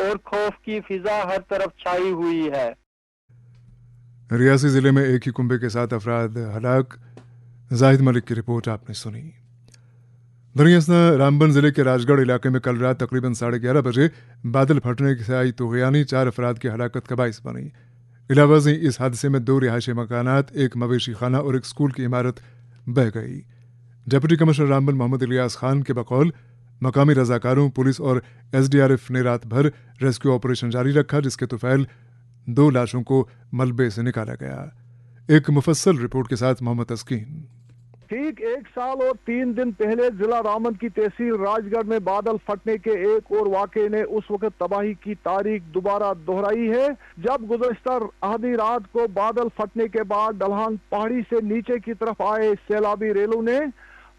اور خوف کی فضا ہر طرف چھائی ہوئی ہے۔ ریاسی ضلع میں ایک ہی کنبے کے 7 افراد ہلاک۔ زاہد ملک کی رپورٹ آپ نے سنی۔ درگیسنا رامبن ضلع کے راج گڑھ علاقے میں کل رات تقریباً 11:30 بجے بادل پھٹنے سے آئی طغیانی 4 افراد کی ہلاکت کا باعث بنی۔ علاوہ ازیں اس حادثے میں 2 رہائشی مکانات، ایک مویشی خانہ اور ایک اسکول کی عمارت بہہ گئی۔ ڈپٹی کمشنر رامبن محمد الیاس خان کے بقول مقامی رضاکاروں، پولیس اور SDRF نے رات بھر ریسکیو آپریشن جاری رکھا، جس کے طفیل 2 لاشوں کو ملبے سے نکالا گیا۔ ایک مفصل رپورٹ کے ساتھ محمد تسکین۔ ٹھیک 1 سال اور 3 دن پہلے ضلع رامبن کی تحصیل راج گڑھ میں بادل پھٹنے کے ایک اور واقعے نے اس وقت تباہی کی تاریخ دوبارہ دہرائی ہے جب گزشتہ آدھی رات کو بادل پھٹنے کے بعد ڈھلان پہاڑی سے نیچے کی طرف آئے سیلابی ریلوں نے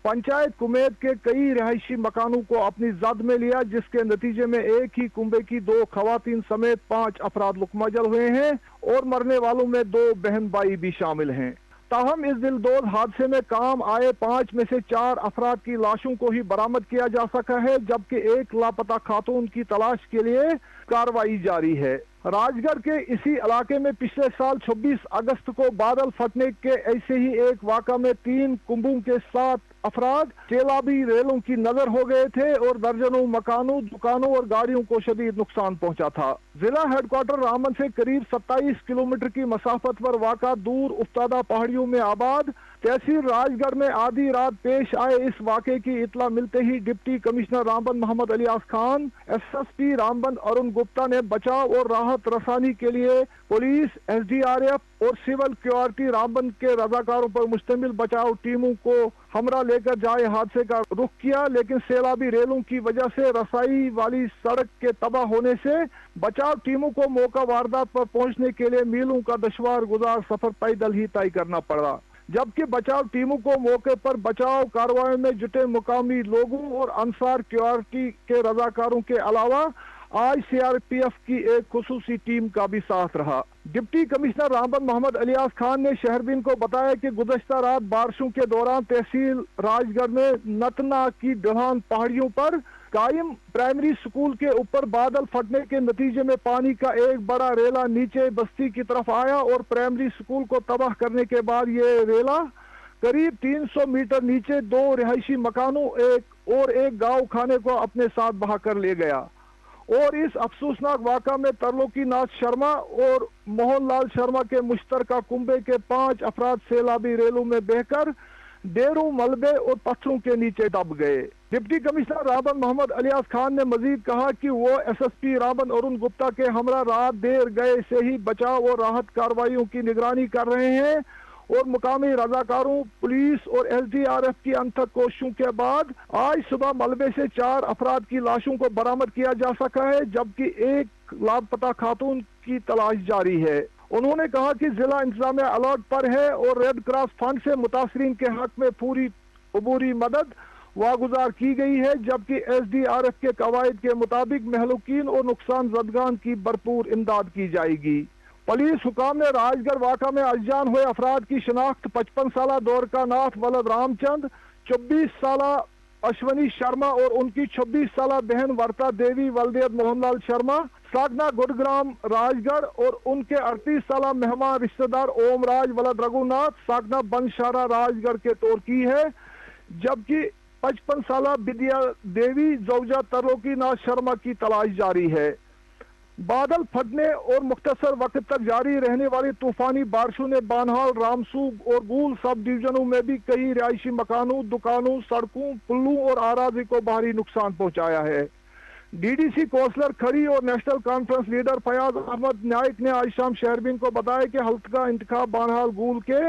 پنچایت کمید کے کئی رہائشی مکانوں کو اپنی زد میں لیا، جس کے نتیجے میں ایک ہی کنبے کی 2 خواتین سمیت 5 افراد لقمہ جل ہوئے ہیں اور مرنے والوں میں 2 بہن بھائی بھی شامل ہیں۔ تاہم اس دلدوز حادثے میں کام آئے 5 میں سے 4 افراد کی لاشوں کو ہی برآمد کیا جا سکا ہے، جبکہ ایک لاپتہ خاتون کی تلاش کے لیے کارروائی جاری ہے۔ راج گڑھ کے اسی علاقے میں پچھلے سال 26 اگست کو بادل پھٹنے کے ایسے ہی ایک واقعہ میں 3 کنبوں کے 7 افراد سیلابی ریلوں کی نظر ہو گئے تھے اور درجنوں مکانوں، دکانوں اور گاڑیوں کو شدید نقصان پہنچا تھا۔ ضلع ہیڈ کوارٹر رامبن سے قریب 27 کلومیٹر کی مسافت پر واقع دور افتادہ پہاڑیوں میں آباد تحصیل راج گڑھ میں آدھی رات پیش آئے اس واقعے کی اطلاع ملتے ہی ڈپٹی کمشنر رامبن محمد الیاس خان، SSP رامبن ارون گپتا نے بچاؤ اور راحت رسانی کے لیے پولیس، SDRF اور سول سیکورٹی رامبن کے رضاکاروں پر مشتمل بچاؤ ٹیموں کو ہمراہ لے کر جائے حادثے کا رخ کیا، لیکن سیلابی ریلوں کی وجہ سے رسائی والی سڑک کے تباہ ہونے سے بچاؤ ٹیموں کو موقع واردات پر پہنچنے کے لیے میلوں کا دشوار گزار سفر پیدل ہی طے کرنا پڑا، جبکہ بچاؤ ٹیموں کو موقع پر بچاؤ کارروائیوں میں جٹے مقامی لوگوں اور انصار سیکورٹی کے رضاکاروں کے علاوہ آج CRPF کی ایک خصوصی ٹیم کا بھی ساتھ رہا۔ ڈپٹی کمشنر رامبن محمد الیاس خان نے شہربین کو بتایا کہ گزشتہ رات بارشوں کے دوران تحصیل راج گڑھ میں نتنا کی ڈھلان پہاڑیوں پر قائم پرائمری سکول کے اوپر بادل پھٹنے کے نتیجے میں پانی کا ایک بڑا ریلا نیچے بستی کی طرف آیا اور پرائمری سکول کو تباہ کرنے کے بعد یہ ریلا قریب 300 میٹر نیچے 2 رہائشی مکانوں اور ایک گاؤں کھانے کو اپنے ساتھ بہا کر لے گیا، اور اس افسوسناک واقعہ میں ترلوکی ناتھ شرما اور موہن لال شرما کے مشترکہ کنبے کے 5 افراد سیلابی ریلوں میں بہہ کر ڈیروں، ملبے اور پتھروں کے نیچے دب گئے۔ ڈپٹی کمشنر رامبن محمد الیاس خان نے مزید کہا کہ وہ SSP رامبن ارون گپتا کے ہمراہ رات دیر گئے سے ہی بچاؤ اور راحت کارروائیوں کی نگرانی کر رہے ہیں اور مقامی رضاکاروں، پولیس اور SDRF کی انتھک کوششوں کے بعد آج صبح ملبے سے 4 افراد کی لاشوں کو برآمد کیا جا سکا ہے، جبکہ ایک لاپتہ خاتون کی تلاش جاری ہے۔ انہوں نے کہا کہ ضلع انتظامیہ الرٹ پر ہے اور ریڈ کراس فنڈ سے متاثرین کے حق میں پوری عبوری مدد واگزار کی گئی ہے، جبکہ SDRF کے قواعد کے مطابق مہلوکین اور نقصان زدگان کی بھرپور امداد کی جائے گی۔ پولیس حکام نے راج گڑھ واقعہ میں اجان ہوئے افراد کی شناخت 55 سالہ دورکا ناتھ ولد رام چند، 24 سالہ اشونی شرما اور ان کی 26 سالہ بہن ورتا دیوی ولدیت موہن لال شرما، ساگنا گڑگرام راج گڑھ اور ان کے 38 سالہ مہمان رشتہ دار اوم راج ولد رگو ناتھ ساگنا بنشارا راج گڑھ کے طور کی ہے، جبکہ 55 سالہ بدیا دیوی زوجہ ترلوکی ناتھ شرما کی تلاش جاری ہے۔ بادل پھٹنے اور مختصر وقت تک جاری رہنے والی طوفانی بارشوں نے بانہال، رامسوگ اور گول سب ڈویژنوں میں بھی کئی رہائشی مکانوں، دکانوں، سڑکوں، پلوں اور اراضی کو بھاری نقصان پہنچایا ہے۔ DDC کونسلر کھری اور National Conference leader Fayaz Ahmad Naik نے آج شام شہربین کو بتایا کہ حلقہ انتخاب بانہال گول کے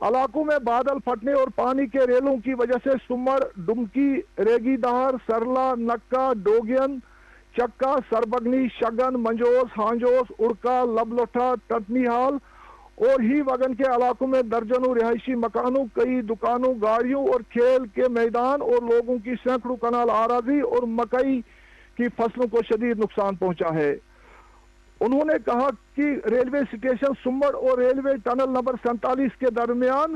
علاقوں میں بادل پھٹنے اور پانی کے ریلوں کی وجہ سے سمر، ڈمکی، ریگی دہر، سرلا، نکا، ڈوگین، چکا، سربگنی، شگن، منجوس، ہانجوس، اڑکا، لبلٹھا، ٹٹنی ہال اور ہی وگن کے علاقوں میں درجنوں رہائشی مکانوں، کئی دکانوں، گاڑیوں اور کھیل کے میدان اور لوگوں کی سینکڑوں کنال اراضی اور مکئی کی فصلوں کو شدید نقصان پہنچا ہے۔ انہوں نے کہا کہ ریلوے اسٹیشن سمڑ اور ریلوے ٹنل نمبر 47 کے درمیان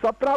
17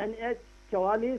NH 44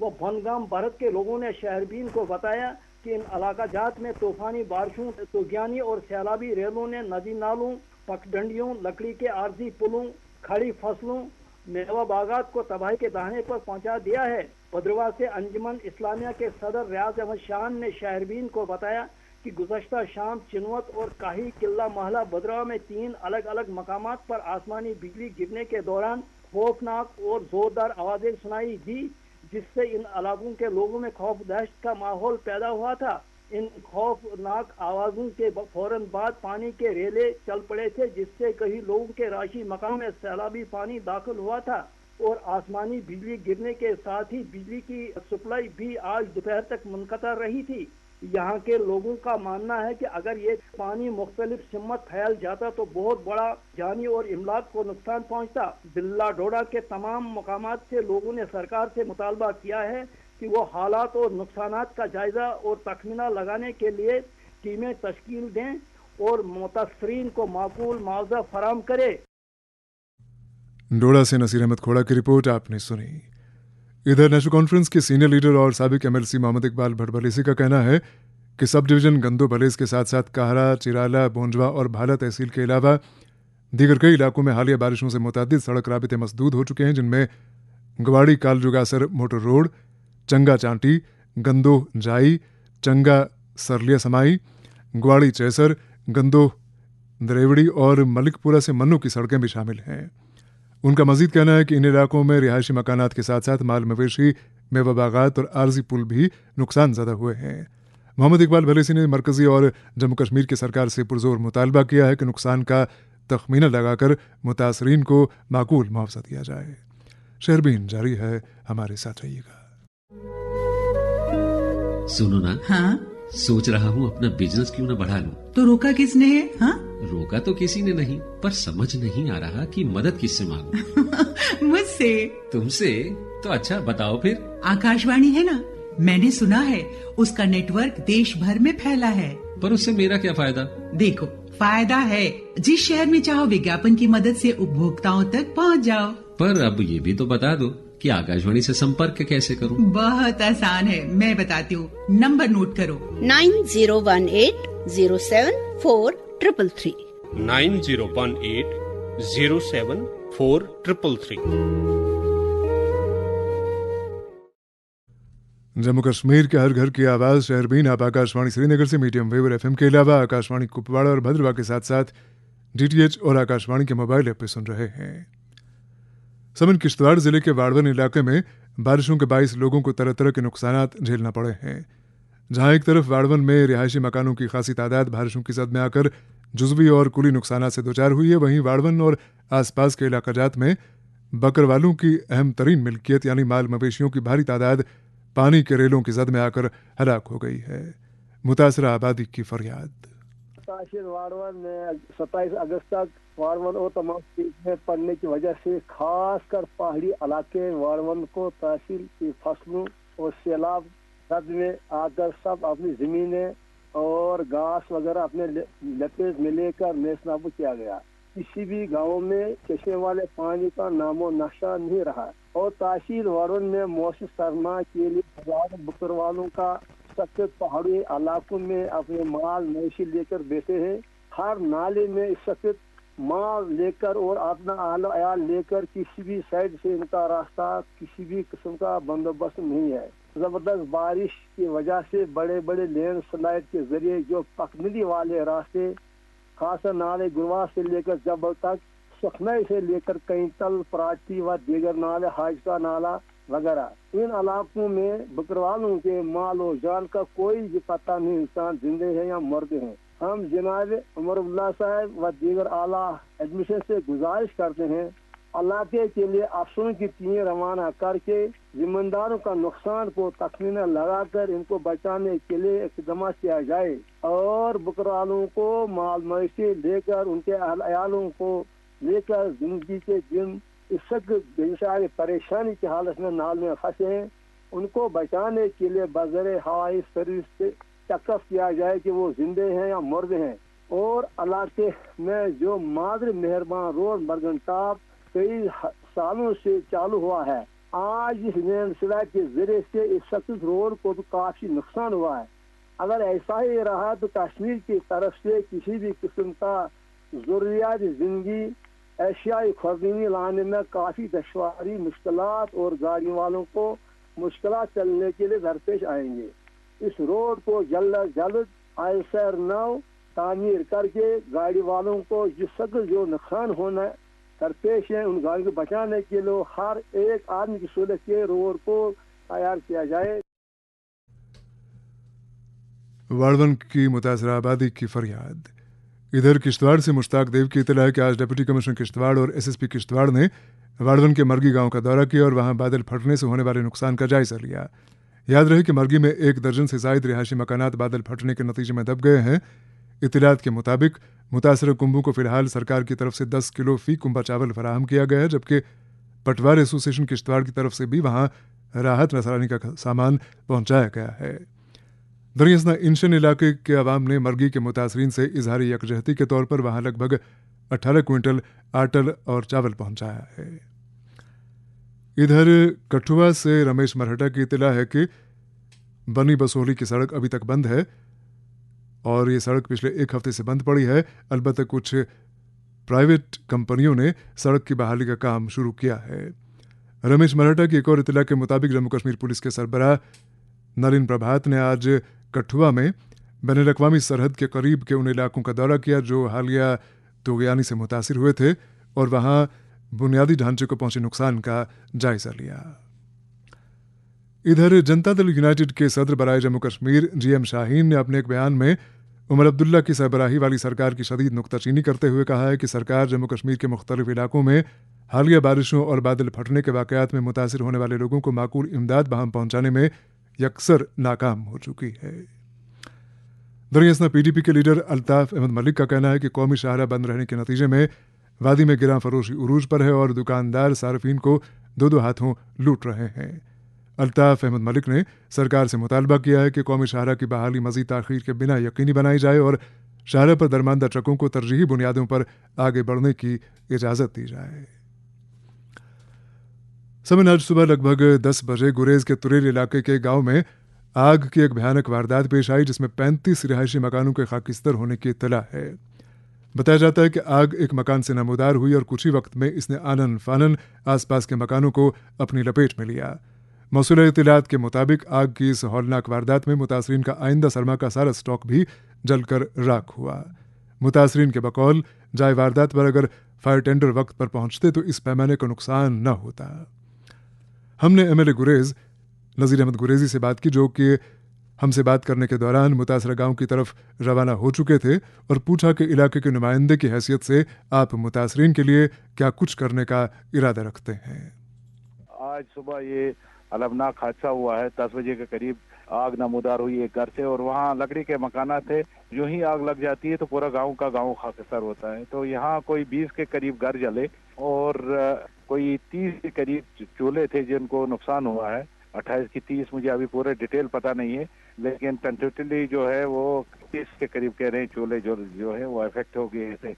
و بھنگام بھرت کے لوگوں نے شہربین کو بتایا کہ ان علاقہ جات میں طوفانی بارشوں، طوفانی اور سیلابی ریلوں نے ندی نالوں، پگڈنڈیوں، لکڑی کے عارضی پلوں، کھڑی فصلوں، میوہ باغات کو تباہی کے دہانے پر پہنچا دیا ہے۔ بھدرواہ سے انجمن اسلامیہ کے صدر ریاض احمد شان نے شہربین کو بتایا کہ گزشتہ شام چنوت اور کاہی قلعہ محلہ بھدرواہ میں 3 الگ الگ مقامات پر آسمانی بجلی گرنے کے دوران خوفناک اور زوردار آوازیں سنائی دی، جس سے ان علاقوں کے لوگوں میں خوف دہشت کا ماحول پیدا ہوا تھا۔ ان خوفناک آوازوں کے فوراً بعد پانی کے ریلے چل پڑے تھے، جس سے کئی لوگوں کے راشی مکانوں میں سیلابی پانی داخل ہوا تھا اور آسمانی بجلی گرنے کے ساتھ ہی بجلی کی سپلائی بھی آج دوپہر تک منقطع رہی تھی۔ یہاں کے لوگوں کا ماننا ہے کہ اگر یہ پانی مختلف سمت پھیل جاتا تو بہت بڑا جانی اور املاک کو نقصان پہنچتا۔ ضلع ڈوڈا کے تمام مقامات سے لوگوں نے سرکار سے مطالبہ کیا ہے کہ وہ حالات اور نقصانات کا جائزہ اور تخمینہ لگانے کے لیے ٹیمیں تشکیل دیں اور متاثرین کو معقول معاوضہ فراہم کرے۔ ڈوڈا سے نصیر احمد کھوڑا کی رپورٹ آپ نے سنی۔ ادھر نیشنل کانفرنس کے سینئر لیڈر اور سابق MLC محمد اقبال بھٹ بھلیسی کا کہنا ہے کہ سب ڈویژن گندو بھلیز کے ساتھ ساتھ کاہرا، چیرالا، بونجوا اور بھالا تحصیل کے علاوہ دیگر کئی علاقوں میں حالیہ بارشوں سے متعدد سڑک رابطے مسدود ہو چکے ہیں، جن میں گواڑی کال جگاسر موٹر روڈ، چنگا چانٹی، گندو جائی، چنگا سرلیا سمائی، گواڑی چیسر، گندو دریوڑی اور ملک پورہ سے منو کی سڑکیں بھی شامل ہیں۔ ان کا مزید کہنا ہے کہ ان علاقوں میں رہائشی مکانات کے ساتھ ساتھ مال مویشی، میوہ باغات اور عارضی پل بھی نقصان زدہ ہوئے ہیں۔ محمد اقبال بھلیسی نے مرکزی اور جموں کشمیر کی سرکار سے پرزور مطالبہ کیا ہے کہ نقصان کا تخمینہ لگا کر متاثرین کو معقول معاوضہ دیا جائے۔ شہربین جاری ہے، ہمارے ساتھ رہیے گا۔ سنو نا، ہاں سوچ رہا ہوں اپنا بزنس کیوں نہ بڑھا لوں۔ تو روکا کس نے ہے؟ ہاں روکا تو کسی نے نہیں، پر سمجھ نہیں آ رہا کہ مدد کس سے مانگوں۔ مجھ سے؟ تم سے؟ تو اچھا بتاؤ پھر۔ آکاشوانی ہے نا، میں نے سنا ہے اس کا نیٹ ورک دیش بھر میں پھیلا ہے۔ پر اس سے میرا کیا فائدہ؟ دیکھو، فائدہ ہے، جس شہر میں چاہو وگیاپن کی مدد سے اپبھوکتاؤں تک پہنچ جاؤ۔ پر اب یہ بھی تو بتا دو کہ آکاشوانی سے سمپرک کیسے کروں؟ بہت آسان ہے، میں بتاتی ہوں، نمبر نوٹ کرو۔ 9018074333 9018074333۔ جموں کشمیر کے ہر گھر کی آواز شہربین آپ آکاشوانی سری نگر سے میڈیم ویو اور FM کے علاوہ آکاشوانی کپواڑہ اور بھدرواہ کے ساتھ ساتھ DTH اور آکاشوانی کے موبائل ایپ پہ سن رہے ہیں۔ سمن کشتواڑ ضلع کے واڑون علاقے میں بارشوں کے باعث لوگوں کو طرح طرح کے نقصانات جھیلنا پڑے ہیں۔ جہاں ایک طرف واڑون میں رہائشی مکانوں کی خاصی تعداد بارشوں کی زد میں آ کر جزوی اور کلی نقصانات سے دوچار ہوئی ہے، وہیں واڑون اور آس پاس کے علاقہ جات میں بکروالوں کی اہم ترین ملکیت یعنی مال مویشیوں کی بھاری تعداد پانی کے ریلوں کی زد میں آ کر ہلاک ہو گئی ہے۔ متاثرہ آبادی کی فریاد۔ تحصیل واڑون میں 27 اگست تک واڑون اور تمام سیٹ میں پڑنے کی وجہ سے خاص کر پہاڑی علاقے واڑون کو تحصیل کی فصلوں اور سیلاب زد میں آ کر سب اپنی زمینیں اور گھاس وغیرہ اپنے لپیٹ میں لے کر نیست نابود کیا گیا۔ کسی بھی گاؤں میں چشمے والے پانی کا نام و نقشہ نہیں رہا اور تحصیل واڑون میں موسم سرما کے لیے ہزاروں بکروالوں کا سخت پہاڑی علاقوں میں اپنے مال مویشی لے کر بیٹھے ہیں۔ ہر نالے میں اس وقت مال لے کر اور اپنا اہل عیال لے کر کسی بھی سائڈ سے ان کا راستہ کسی بھی قسم کا بندوبست نہیں ہے۔ زبردست بارش کی وجہ سے بڑے بڑے لینڈ سلائڈ کے ذریعے جو پکنڈی والے راستے خاص نالے گروا سے لے کر جبل تک، سکھنائی سے لے کر کئیتل، پراچی و دیگر نالے، حاج کا نالا وغیرہ، ان علاقوں میں بکروالوں کے مال و جان کا کوئی بھی پتہ نہیں، انسان زندے ہیں یا مردے ہیں۔ ہم جناب عمر اللہ صاحب و دیگر اعلیٰ ایڈمنسٹریشن سے گزارش کرتے ہیں علاقے کے لیے افسروں کی ٹیم روانہ کر کے زمینداروں کا نقصان کو تخمینہ لگا کر ان کو بچانے کے لیے اقدامات کیا جائے اور بکروالوں کو مال مویشی لے کر ان کے اہل عیالوں کو لے کر زندگی کے دن اس وقت بے پریشانی کی حالت میں نال میں پھنسے ہیں، ان کو بچانے کے لیے بذریعہ ہوائی سروس سے چیک اپ کیا جائے کہ وہ زندے ہیں یا مرد ہیں۔ اور علاقے میں جو مادر مہربان روڈ برگن ٹاپ کئی سالوں سے چالو ہوا ہے، آج اس لینڈ سلائڈ کے ذریعے سے اس سکسیس روڈ کو کافی نقصان ہوا ہے. اگر ایسا ہی رہا تو کشمیر کی طرف سے کسی بھی قسم کا ضروریات زندگی ایشیائی خوردنی لانے میں کافی دشواری مشکلات اور گاڑی والوں کو مشکلات چلنے کے لیے درپیش آئیں گے. اس روڈ کو جلد از جلد آئسر نو تعمیر کر کے گاڑی والوں کو جو نقصان ہونا درپیش ہے ان گاڑیوں کو بچانے کے لیے ہر ایک آدمی کی سہولت کے روڈ کو تیار کیا جائے. واڑون کی متاثرہ آبادی کی فریاد. ادھر کشتواڑ سے مشتاق دیو کی اطلاع ہے کہ آج ڈپٹی کمشنر کشتواڑ اور ایس ایس پی کشتواڑ نے واڑون کے مرگی گاؤں کا دورہ کیا اور وہاں بادل پھٹنے سے ہونے والے نقصان کا جائزہ لیا. یاد رہے کہ مرگی میں 1 درجن سے زائد رہائشی مکانات بادل پھٹنے کے نتیجے میں دب گئے ہیں. اطلاعات کے مطابق متاثرہ کنبوں کو فی الحال سرکار کی طرف سے 10 کلو فی کنبہ چاول فراہم کیا گیا ہے، جبکہ پٹوار ایسوسی ایشن کشتواڑ کی طرف سے بھی وہاں راحت رسانی کا سامان پہنچایا گیا ہے. دریاسنا انشن علاقے کے عوام نے مرگی کے متاثرین سے اظہار یکجہتی کے طور پر وہاں لگ بھگ 18 کوئنٹل آٹل اور چاول پہنچایا ہے. ادھر کٹھوا سے رمیش مرہٹا کی اطلاع ہے کہ بنی بسولی کی سڑک ابھی تک بند ہے اور یہ سڑک پچھلے 1 ہفتے سے بند پڑی ہے. البتہ کچھ پرائیویٹ کمپنیوں نے سڑک کی بحالی کا کام شروع کیا ہے. رمیش مرہٹا کی ایک اور اطلاع کے مطابق جموں کشمیر پولیس کے سربراہ نلین پربھات نے آج کٹھوا میں بین الاقوامی سرحد کے قریب کے ان علاقوں کا دورہ کیا جو حالیہ طغیانی سے متاثر ہوئے تھے اور وہاں بنیادی ڈھانچے کو پہنچے نقصان کا جائزہ لیا. ادھر جنتا دل یونائیٹڈ کے صدر برائے جموں کشمیر جی ایم شاہین نے اپنے ایک بیان میں عمر عبداللہ کی سربراہی والی سرکار کی شدید نکتہ چینی کرتے ہوئے کہا ہے کہ سرکار جموں کشمیر کے مختلف علاقوں میں حالیہ بارشوں اور بادل پھٹنے کے واقعات میں متاثر ہونے والے لوگوں کو معقول امداد بہم پہنچانے میں یکسر ناکام ہو چکی ہے. دریاسنا پی ڈی پی کے لیڈر الطاف احمد ملک کا کہنا ہے کہ قومی شاہراہ بند رہنے کے نتیجے میں وادی میں گراں فروشی عروج پر ہے اور دکاندار صارفین کو 2 ہاتھوں لوٹ رہے ہیں. الطاف احمد ملک نے سرکار سے مطالبہ کیا ہے کہ قومی شاہراہ کی بحالی مزید تاخیر کے بنا یقینی بنائی جائے اور شاہراہ پر درماندہ ٹرکوں کو ترجیحی بنیادوں پر آگے بڑھنے کی اجازت دی جائے. سمن آج صبح لگ بھگ 10 بجے گریز کے تریل علاقے کے گاؤں میں آگ کی ایک بھیانک واردات پیش آئی جس میں 35 رہائشی مکانوں کے خاکستر ہونے کی اطلاع ہے. بتایا جاتا ہے کہ آگ ایک مکان سے نمودار ہوئی اور کچھ ہی وقت میں اس نے آنن فانن آس پاس کے مکانوں کو اپنی لپیٹ میں لیا. موصولہ اطلاعات کے مطابق آگ کی اس ہولناک واردات میں متاثرین کا آئندہ سرما کا سارا اسٹاک بھی جل کر راکھ ہوا. متاثرین کے بقول جائے واردات پر اگر فائر ٹینڈر وقت پر پہنچتے تو اس پیمانے کا نقصان نہ ہوتا. ہم نے ایم ایل اے گریز نذیر احمد گریزی سے بات کی جو کہ ہم سے بات کرنے کے دوران متاثرہ گاؤں کی طرف روانہ ہو چکے تھے اور پوچھا کہ علاقے کے نمائندے کی حیثیت سے آپ متاثرین کے لیے کیا کچھ کرنے کا ارادہ رکھتے ہیں. آج صبح یہ المناک حادثہ ہوا ہے. 10 بجے کے قریب آگ نمودار ہوئی ایک گھر سے اور وہاں لکڑی کے مکانات تھے. جو ہی آگ لگ جاتی ہے تو پورا گاؤں کا گاؤں خاکستر ہوتا ہے. تو یہاں کوئی 20 کے قریب گھر جلے اور کوئی 30 کے قریب چولہے تھے جن کو نقصان ہوا ہے. 28 کی 30 مجھے ابھی پورے ڈیٹیل پتہ نہیں ہے لیکن ٹینٹیٹلی جو ہے وہ 30 کے قریب کہہ رہے ہیں چولہے جو ہے وہ افیکٹ ہو گئے تھے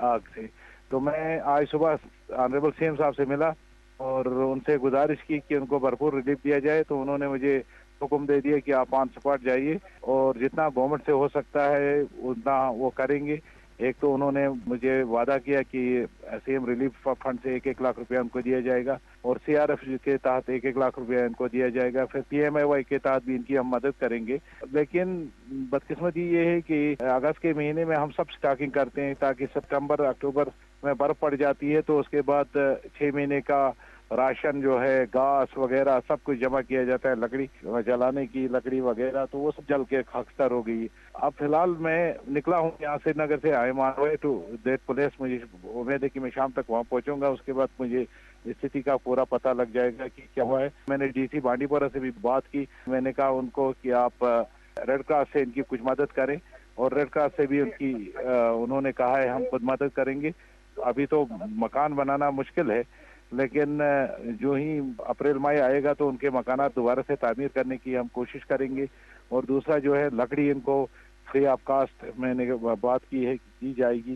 آگ سے. تو میں آج صبح آنریبل سی ایم صاحب سے ملا اور ان سے گزارش کی کہ ان کو بھرپور ریلیف دیا جائے. تو انہوں نے مجھے حکم دے دیا کہ آپ آن سپاٹ جائیے اور جتنا گورنمنٹ سے ہو سکتا ہے اتنا وہ کریں گے. ایک تو انہوں نے مجھے وعدہ کیا کہ سی ایم ریلیف فنڈ سے 1-1 لاکھ روپیہ ان کو دیا جائے گا اور سی آر ایف کے تحت 1-1 لاکھ روپیہ ان کو دیا جائے گا. پھر پی ایم اے وائی کے تحت بھی ان کی ہم مدد کریں گے. لیکن بدقسمتی یہ ہے کہ اگست کے مہینے میں ہم سب سٹاکنگ کرتے ہیں تاکہ سپتمبر اکتوبر میں برف پڑ جاتی ہے تو اس کے بعد 6 مہینے کا راشن جو ہے گاس وغیرہ سب کچھ جمع کیا جاتا ہے, لکڑی جلانے کی لکڑی وغیرہ, تو وہ سب جل کے خاکستر ہو گئی. اب فی الحال میں نکلا ہوں یہاں سری نگر سے, I am on way to that place. مجھے امید ہے کہ میں شام تک وہاں پہنچوں گا. اس کے بعد مجھے استھتی کا پورا پتہ لگ جائے گا کہ کیا ہوا ہے. میں نے ڈی سی بانڈی پورہ سے بھی بات کی. میں نے کہا ان کو کہ آپ ریڈ کراس سے ان کی کچھ مدد کریں اور ریڈ کراس سے بھی ان کی انہوں نے کہا ہے ہم خود مدد کریں گے. ابھی تو مکان بنانا مشکل ہے لیکن جو ہی اپریل مئی آئے گا تو ان کے مکانات دوبارہ سے تعمیر کرنے کی ہم کوشش کریں گے. اور دوسرا جو ہے لکڑی ان کو فری آف کاسٹ میں نے بات کی ہے دی جائے گی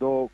2